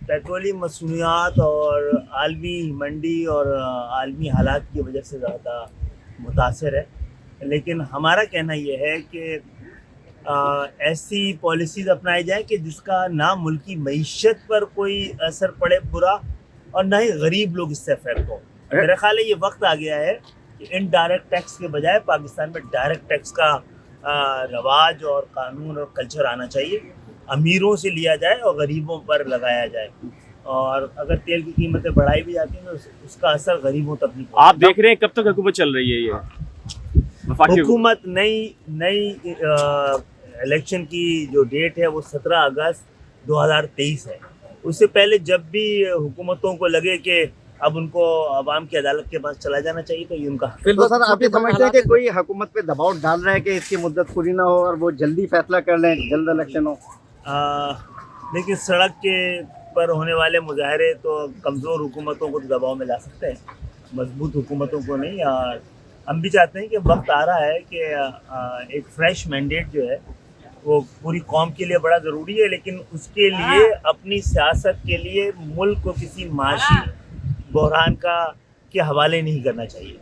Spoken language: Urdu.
پیٹرولیم مصنوعات اور عالمی منڈی اور عالمی حالات کی وجہ سے زیادہ متاثر ہے، لیکن ہمارا کہنا یہ ہے کہ ایسی پالیسیز اپنائی جائیں کہ جس کا نہ ملکی معیشت پر کوئی اثر پڑے برا، اور نہ ہی غریب لوگ اس سے افیکٹ ہوں۔ میرا خیال ہے یہ وقت آ گیا ہے کہ انڈائریکٹ ٹیکس کے بجائے پاکستان میں ڈائریکٹ ٹیکس کا رواج اور قانون اور کلچر آنا چاہیے، امیروں سے لیا جائے اور غریبوں پر لگایا جائے، اور اگر تیل کی قیمتیں بڑھائی بھی جاتی ہیں تو اس کا اثر غریبوں تک نہیں پہنچتا۔ آپ دیکھ رہے ہیں کب تک حکومت چل رہی ہے یہ وفاقی حکومت نئی الیکشن کی جو ڈیٹ ہے وہ 17 اگست 2023 ہے۔ اس سے پہلے جب بھی حکومتوں کو لگے کہ اب ان کو عوام کی عدالت کے پاس چلا جانا چاہیے تو یہ ان کا حق ہے۔ تو سر آپ یہ سمجھتے ہیں کہ کوئی حکومت پہ دباؤ ڈال رہا ہے کہ اس کی مدت پوری نہ ہو اور وہ جلدی فیصلہ کر لیں، جلد الیکشن ہو؟ لیکن سڑک کے پر ہونے والے مظاہرے تو کمزور حکومتوں کو دباؤ میں لا سکتے ہیں، مضبوط حکومتوں کو نہیں۔ اور ہم بھی چاہتے ہیں کہ وقت آ رہا ہے کہ ایک فریش مینڈیٹ جو ہے وہ پوری قوم کے لیے بڑا ضروری ہے، لیکن اس کے لیے اپنی سیاست کے لیے ملک کو کسی معاشی بحران کے حوالے نہیں کرنا چاہیے۔